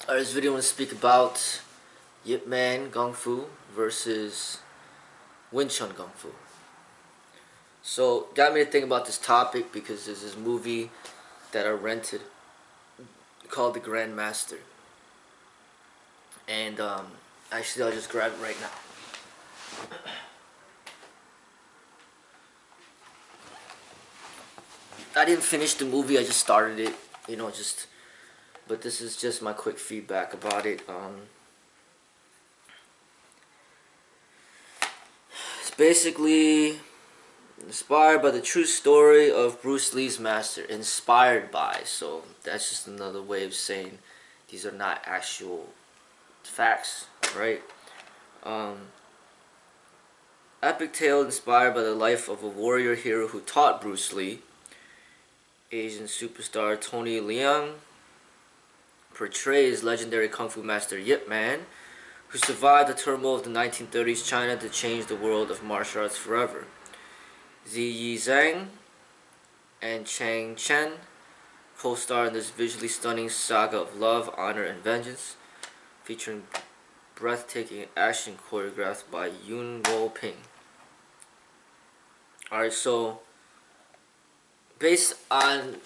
This video I want to speak about Yip Man Kung Fu versus Chun Kung Fu. So, got me to think about this topic because there's this movie that I rented called The Grandmaster. And actually, I'll just grab it right now. I didn't finish the movie, I just started it, but this is just my quick feedback about it. It's basically inspired by the true story of Bruce Lee's master. Inspired by, so that's just another way of saying these are not actual facts, right? Epic tale inspired by the life of a warrior hero who taught Bruce Lee. Asian superstar Tony Leung portrays legendary kung fu master Yip Man, who survived the turmoil of the 1930s China to change the world of martial arts forever. Ziyi Zhang and Chang Chen co-star in this visually stunning saga of love, honor, and vengeance, featuring breathtaking action choreographed by Yun Wo Ping. Alright, so based on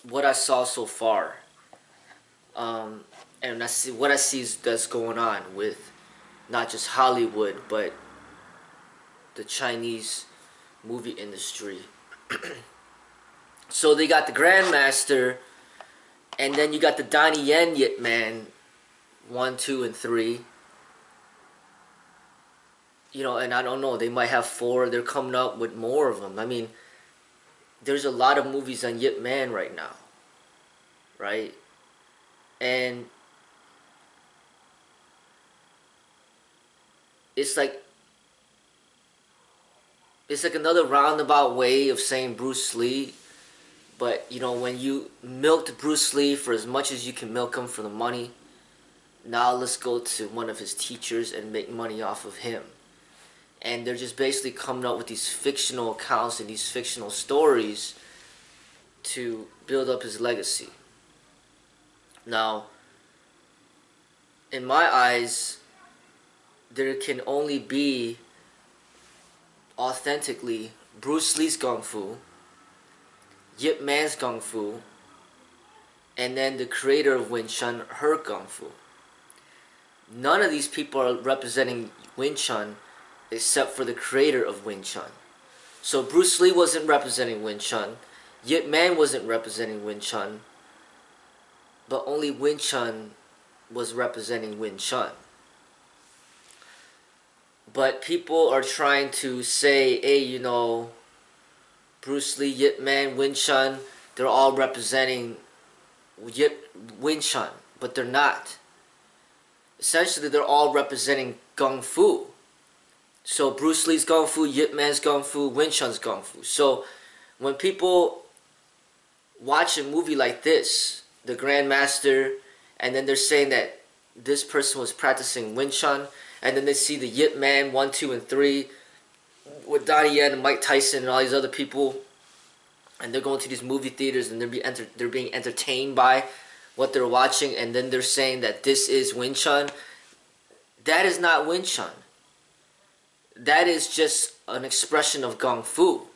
what I saw so far, and what I see that's going on with not just Hollywood but the Chinese movie industry. So they got the Grandmaster, and then you got the Donnie Yen Yip Man 1, 2, and 3. And I don't know, they might have 4. They're coming up with more of them. I mean, there's a lot of movies on Yip Man right now, right? And it's like another roundabout way of saying Bruce Lee. But when you milked Bruce Lee for as much as you can milk him for the money, now let's go to one of his teachers and make money off of him. And they're just basically coming up with these fictional accounts and these fictional stories to build up his legacy. Now, in my eyes, there can only be authentically Bruce Lee's Kung Fu, Yip Man's Kung Fu, and then the creator of Wing Chun, her Kung Fu. None of these people are representing Wing Chun except for the creator of Wing Chun. So Bruce Lee wasn't representing Wing Chun, Yip Man wasn't representing Wing Chun, but only Wing Chun was representing Wing Chun. But people are trying to say, hey, Bruce Lee, Yip Man, Wing Chun, they're all representing Wing Chun, but they're not. Essentially, they're all representing Kung Fu. So Bruce Lee's Kung Fu, Yip Man's Kung Fu, Wing Chun's Kung Fu. So when people watch a movie like this, The Grandmaster, and then they're saying that this person was practicing Wing Chun, and then they see the Yip Man 1, 2, and 3 with Donnie Yen and Mike Tyson and all these other people, and they're going to these movie theaters and they're being entertained by what they're watching, and then they're saying that this is Wing Chun. That is not Wing Chun. That is just an expression of Kung Fu.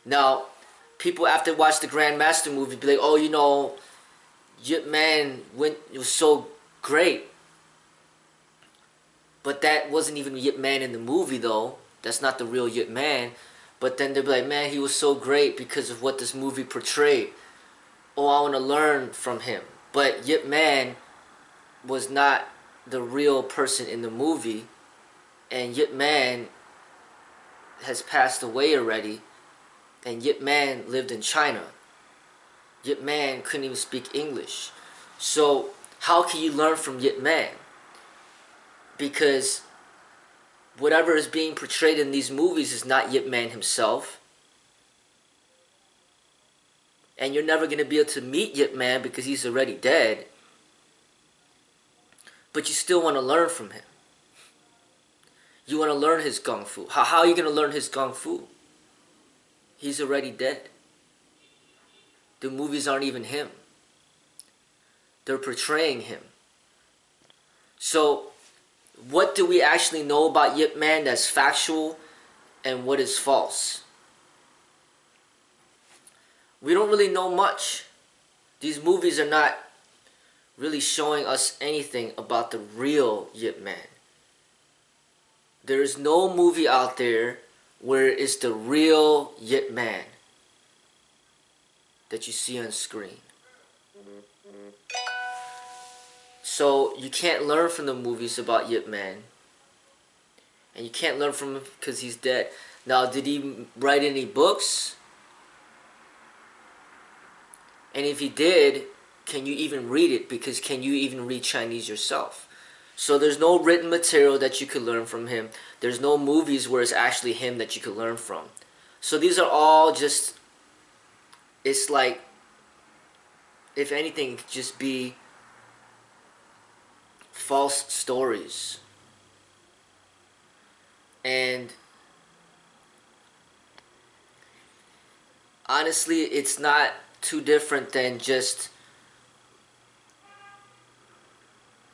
Now, people after watch the Grandmaster movie be like, oh, Yip Man it was so great. But that wasn't even Yip Man in the movie, though. That's not the real Yip Man. But then they'll be like, man, he was so great because of what this movie portrayed. Oh, I want to learn from him. But Yip Man was not the real person in the movie. And Yip Man has passed away already. And Yip Man lived in China. Yip Man couldn't even speak English. So how can you learn from Yip Man? Because whatever is being portrayed in these movies is not Yip Man himself. And you're never going to be able to meet Yip Man because he's already dead. But you still want to learn from him. You want to learn his Kung Fu. How are you going to learn his Kung Fu? He's already dead. The movies aren't even him. they're portraying him. So what do we actually know about Yip Man that's factual and what is false? We don't really know much. These movies are not really showing us anything about the real Yip Man. There is no movie out there where it's the real Yip Man that you see on screen. So you can't learn from the movies about Yip Man. And you can't learn from him because he's dead. Now, did he write any books? And if he did, can you even read it? Because can you even read Chinese yourself? So there's no written material that you could learn from him. There's no movies where it's actually him that you could learn from. So these are all just, it's like, if anything, it could just be false stories. And honestly, it's not too different than just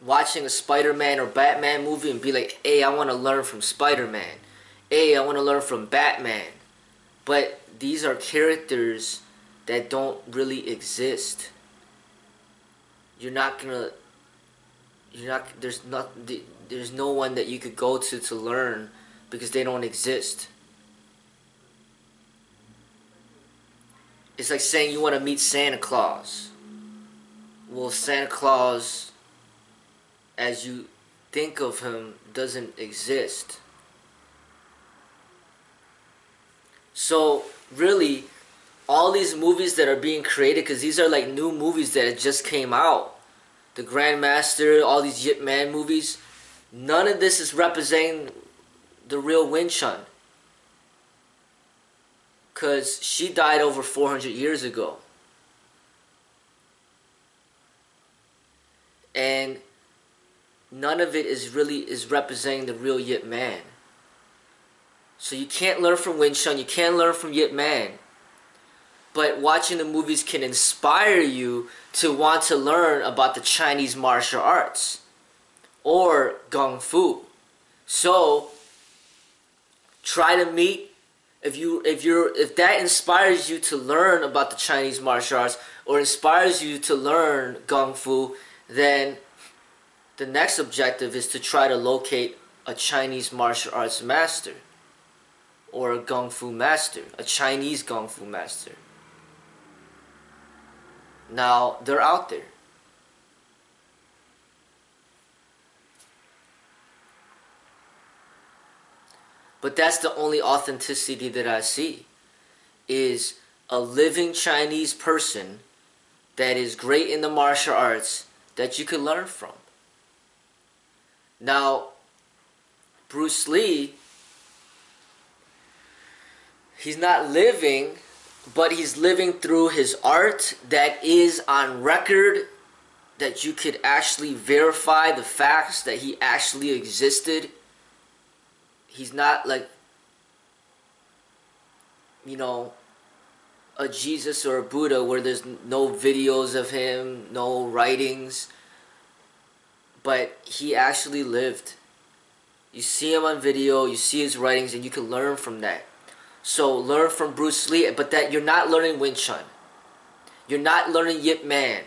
watching a Spider-Man or Batman movie and be like, hey, I want to learn from Spider-Man. Hey, I want to learn from Batman. But these are characters that don't really exist. There's no one that you could go to learn because they don't exist. It's like saying you want to meet Santa Claus. Well, Santa Claus, as you think of him, doesn't exist. So, really, all these movies that are being created, because these are like new movies that just came out. The Grandmaster, all these Yip Man movies, none of this is representing the real Wing Chun. Because she died over 400 years ago. And none of it is representing the real Yip Man. So you can't learn from Wing Chun, you can't learn from Yip Man. But watching the movies can inspire you to want to learn about the Chinese martial arts or Kung Fu. So try to meet, if that inspires you to learn about the Chinese martial arts or inspires you to learn Kung Fu, then the next objective is to try to locate a Chinese martial arts master or a Kung Fu master, a Chinese Kung Fu master. Now, they're out there. But that's the only authenticity that I see, is a living Chinese person that is great in the martial arts that you could learn from. Now, Bruce Lee, he's not living, but he's living through his art that is on record, that you could actually verify the facts that he actually existed. He's not like, a Jesus or a Buddha where there's no videos of him, no writings. But he actually lived. You see him on video, you see his writings, and you can learn from that. So learn from Bruce Lee, but that you're not learning Wing Chun. You're not learning Yip Man.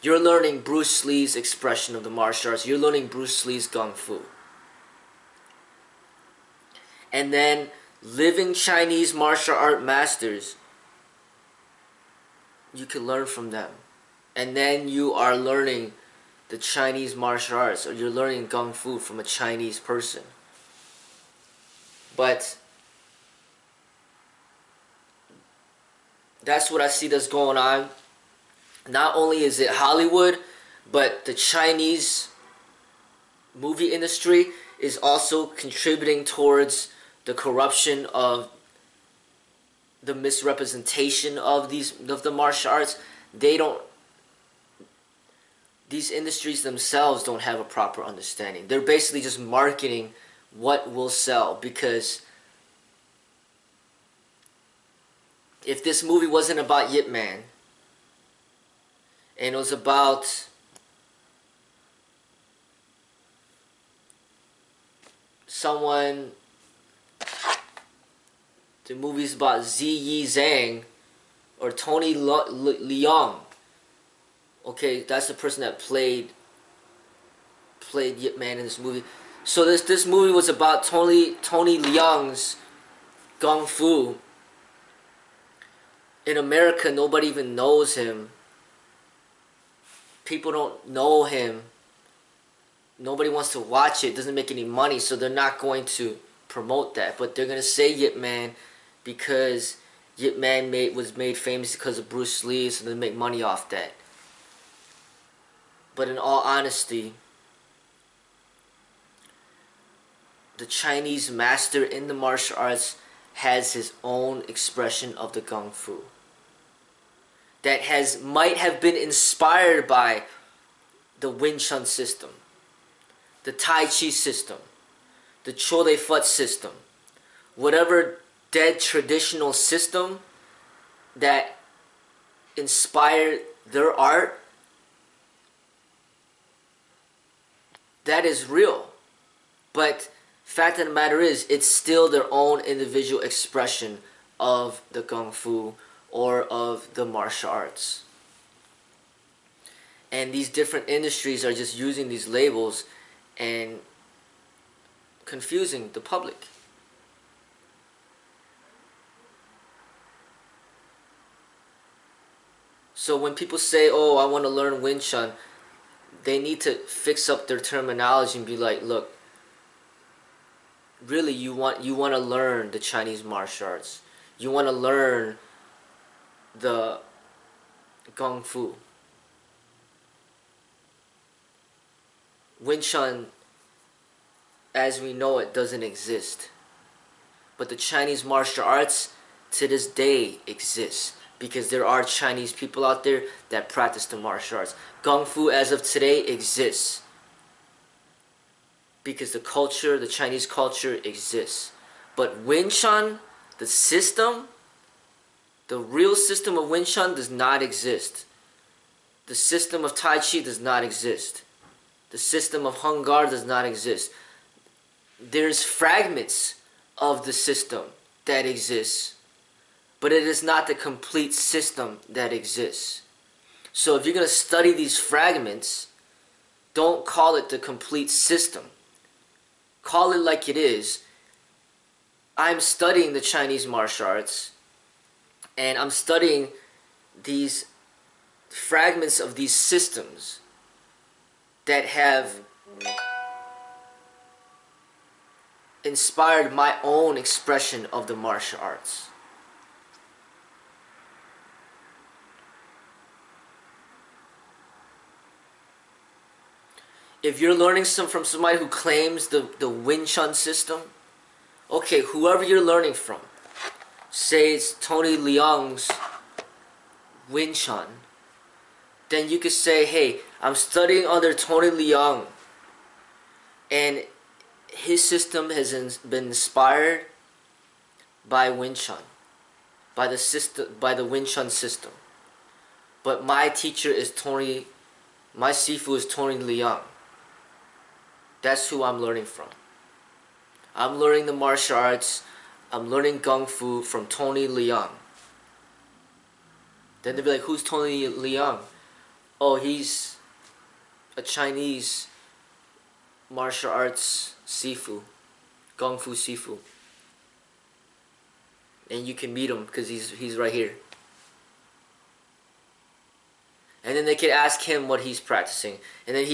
You're learning Bruce Lee's expression of the martial arts. You're learning Bruce Lee's Kung Fu. And then living Chinese martial art masters, you can learn from them. And then you are learning the Chinese martial arts, or you're learning Kung Fu from a Chinese person. But that's what I see that's going on. Not only is it Hollywood, but the Chinese movie industry is also contributing towards the corruption of the misrepresentation of the martial arts. These industries themselves don't have a proper understanding. They're basically just marketing what will sell, because if this movie wasn't about Yip Man and it was about someone, the movie's about Ziyi Zhang or Tony Leung. Okay, that's the person that played Yip Man in this movie. So this movie was about Tony Leung's Kung Fu. In America, nobody even knows him. People don't know him. Nobody wants to watch it. It doesn't make any money, so they're not going to promote that. But they're going to say Yip Man because Yip Man was made famous because of Bruce Lee, so they make money off that. But in all honesty, the Chinese master in the martial arts has his own expression of the Kung Fu that might have been inspired by the Wing Chun system, the Tai Chi system, the Chole Fut system, whatever dead traditional system that inspired their art, that is real. But fact of the matter is, it's still their own individual expression of the Kung Fu or of the martial arts. And these different industries are just using these labels and confusing the public. So when people say, oh, I want to learn Wing Chun, they need to fix up their terminology and be like, look, really you want to learn the Chinese martial arts. You want to learn the Kung Fu. Wing Chun, as we know it, doesn't exist. But the Chinese martial arts, to this day, exist. Because there are Chinese people out there that practice the martial arts. Kung Fu, as of today, exists. Because the culture, the Chinese culture, exists. But Wing Chun, the system, the real system of Wing Chun does not exist. The system of Tai Chi does not exist. The system of Hung Gar does not exist. There's fragments of the system that exists, but it is not the complete system that exists. So if you're going to study these fragments, don't call it the complete system. Call it like it is. I'm studying the Chinese martial arts, and I'm studying these fragments of these systems that have inspired my own expression of the martial arts. If you're learning from somebody who claims the Wing Chun system, okay, whoever you're learning from, say it's Tony Leung's Wing Chun, then you could say, hey, I'm studying under Tony Leung, and his system has been inspired by Wing Chun, by the Wing Chun system. But my teacher is my Sifu is Tony Leung. That's who I'm learning from. I'm learning the martial arts. I'm learning Kung Fu from Tony Leung. Then they'll be like, who's Tony Leung? Oh, he's a Chinese martial arts Sifu. Kung Fu Sifu. And you can meet him because he's right here. And then they could ask him what he's practicing. And then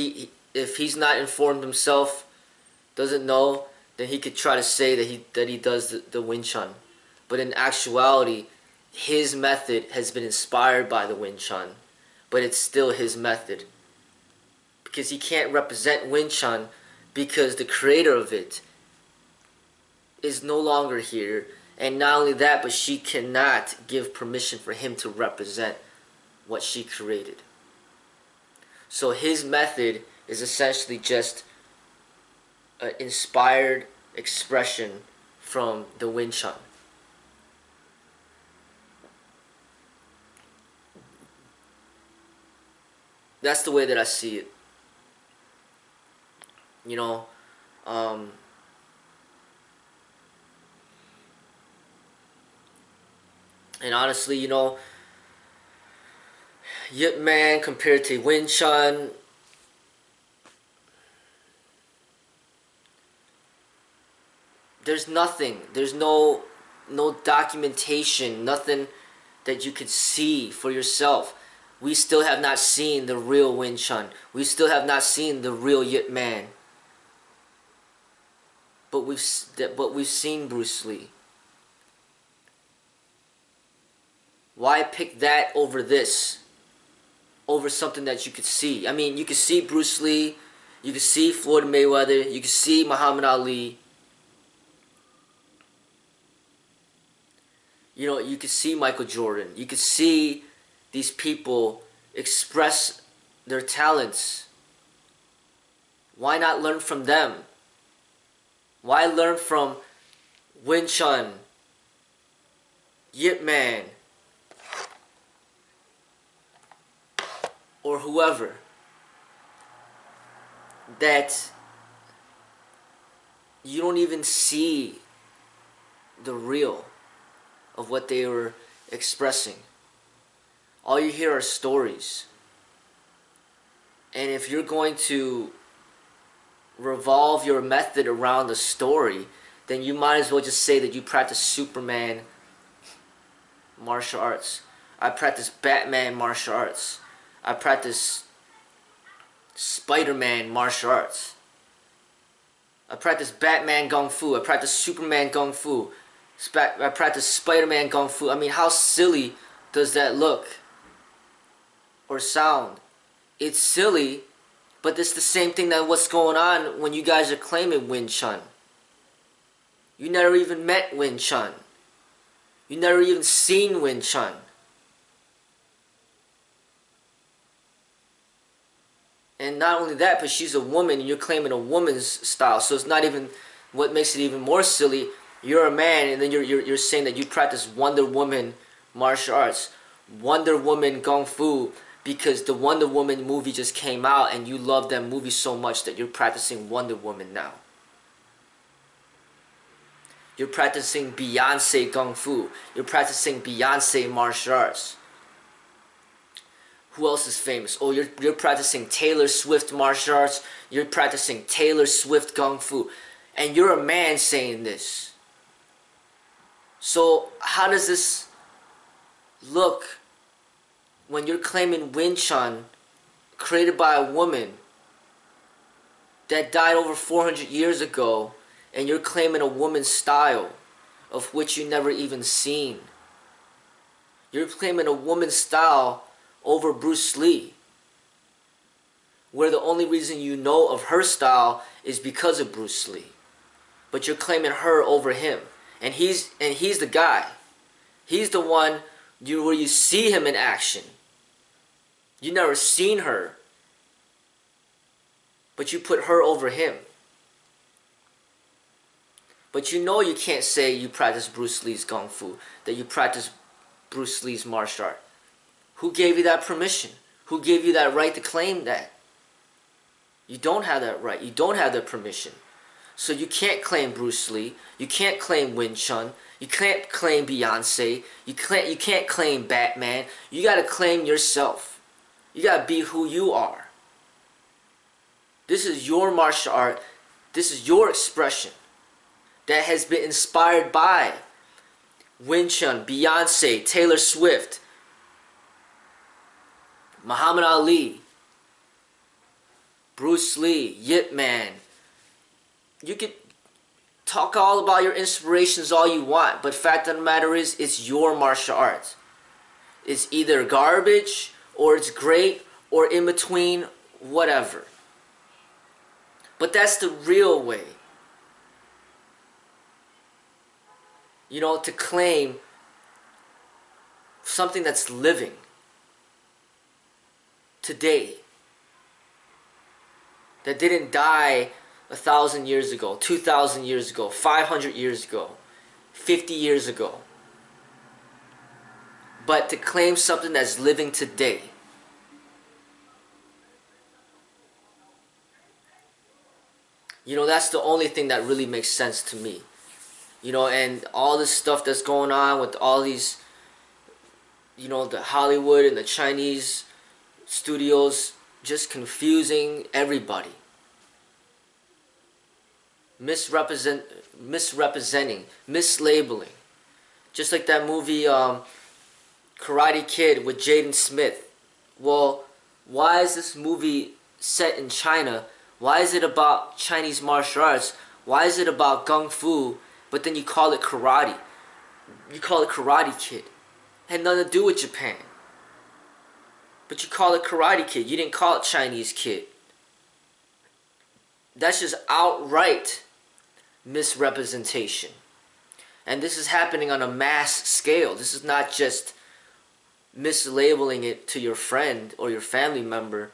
if he's not informed himself, doesn't know, then he could try to say that he does the Wing Chun. But in actuality, his method has been inspired by the Wing Chun, but it's still his method. Because he can't represent Wing Chun because the creator of it is no longer here. And not only that, but she cannot give permission for him to represent what she created. So his method is essentially just an inspired expression from the Wing Chun. That's the way that I see it. You know, And honestly, you know, Yip Man compared to Win Chun, there's nothing. There's no documentation, nothing that you could see for yourself. We still have not seen the real Win Chun. We still have not seen the real Yip Man. But we've seen Bruce Lee. Why pick that over this? Over something that you could see. I mean, you could see Bruce Lee, you could see Floyd Mayweather, you could see Muhammad Ali. You know, you could see Michael Jordan. You could see these people express their talents. Why not learn from them? Why learn from Win Chun, Yip Man, or whoever that you don't even see the real of what they were expressing? All you hear are stories. And if you're going to revolve your method around the story, then you might as well just say that you practice Superman martial arts. I practice Batman martial arts. I practice Spider-Man martial arts. I practice Batman Kung Fu. I practice Superman Kung Fu. I practice Spider-Man Kung Fu. I mean, how silly does that look or sound? It's silly, but it's the same thing that what's going on when you guys are claiming Win Chun. You never even met Win Chun. You never even seen Win Chun. And not only that, but she's a woman and you're claiming a woman's style. So it's not even, what makes it even more silly, you're a man and then you're saying that you practice Wonder Woman martial arts, Wonder Woman Kung Fu, because the Wonder Woman movie just came out and you love that movie so much that you're practicing Wonder Woman now. You're practicing Beyonce Kung Fu. You're practicing Beyonce martial arts. Who else is famous? Oh, you're practicing Taylor Swift martial arts. You're practicing Taylor Swift Kung Fu. And you're a man saying this. So how does this look when you're claiming Win Chun, created by a woman that died over 400 years ago, and you're claiming a woman's style of which you never even seen? You're claiming a woman's style over Bruce Lee, where the only reason you know of her style is because of Bruce Lee. But you're claiming her over him. And he's the guy. He's the one where you see him in action. You never seen her, but you put her over him. But you know you can't say you practice Bruce Lee's Kung Fu, that you practice Bruce Lee's martial art. Who gave you that permission? Who gave you that right to claim that? You don't have that right. You don't have that permission. So you can't claim Bruce Lee. You can't claim Win Chun. You can't claim Beyonce. You can't claim Batman. You gotta claim yourself. You gotta be who you are. This is your martial art. This is your expression that has been inspired by Win Chun, Beyonce, Taylor Swift, Muhammad Ali, Bruce Lee, Yip Man. You could talk all about your inspirations all you want, but fact of the matter is, it's your martial arts. It's either garbage, or it's great, or in between, whatever. But that's the real way. You know, to claim something that's living today, that didn't die 1,000 years ago, 2,000 years ago, 500 years ago, 50 years ago. But to claim something that's living today. You know, that's the only thing that really makes sense to me. You know, and all this stuff that's going on with all these you know, the Hollywood and the Chinese studios just confusing everybody. Misrepresenting, mislabeling. Just like that movie Karate Kid with Jaden Smith. Well, why is this movie set in China? Why is it about Chinese martial arts? Why is it about Kung Fu? But then you call it karate. You call it Karate Kid. Had nothing to do with Japan. But you call it Karate Kid. You didn't call it Chinese Kid. That's just outright misrepresentation. And this is happening on a mass scale. This is not just mislabeling it to your friend or your family member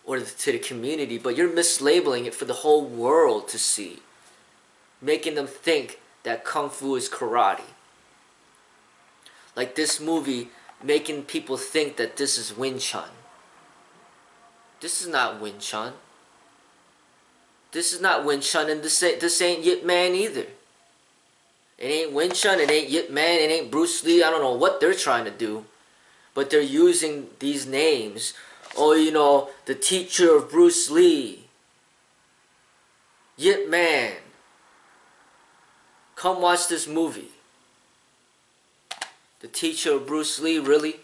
or to the community, but you're mislabeling it for the whole world to see, making them think that Kung Fu is karate. Like this movie making people think that this is Wing Chun. This is not Wing Chun. This is not Wing Chun, and this ain't Yip Man either. It ain't Wing Chun, it ain't Yip Man, it ain't Bruce Lee. I don't know what they're trying to do. But they're using these names. Oh, you know, the teacher of Bruce Lee. Yip Man. Come watch this movie. The teacher of Bruce Lee, really?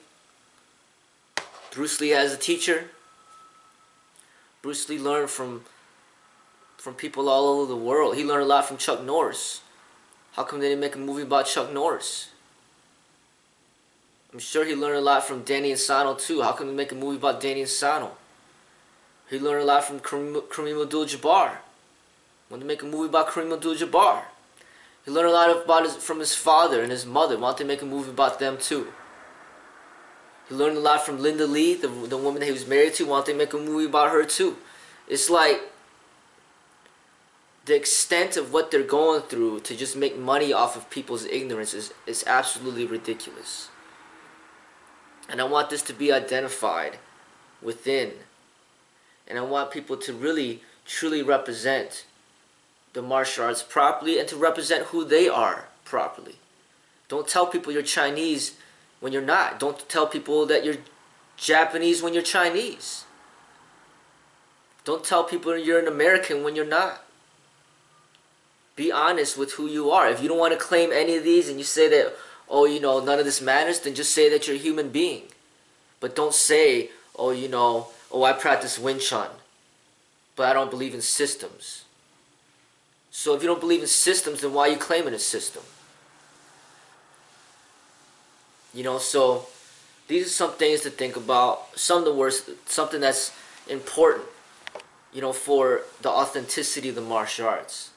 Bruce Lee as a teacher? Bruce Lee learned from people all over the world. He learned a lot from Chuck Norris. How come they didn't make a movie about Chuck Norris? I'm sure he learned a lot from Danny Insano too. How come they make a movie about Danny Insano? He learned a lot from Kareem Abdul-Jabbar. Want to make a movie about Kareem Abdul-Jabbar. He learned a lot from his father and his mother. Want to make a movie about them too. He learned a lot from Linda Lee, the woman that he was married to. Want to make a movie about her too. It's like the extent of what they're going through to just make money off of people's ignorance is absolutely ridiculous. And I want this to be identified within. And I want people to really, truly represent the martial arts properly and to represent who they are properly. Don't tell people you're Chinese when you're not. Don't tell people that you're Japanese when you're Chinese. Don't tell people you're an American when you're not. Be honest with who you are. If you don't want to claim any of these and you say that, oh, you know, none of this matters, then just say that you're a human being. But don't say, oh, you know, oh, I practice Wing Chun, but I don't believe in systems. So if you don't believe in systems, then why are you claiming a system? You know, so these are some things to think about. Something that's important, you know, for the authenticity of the martial arts.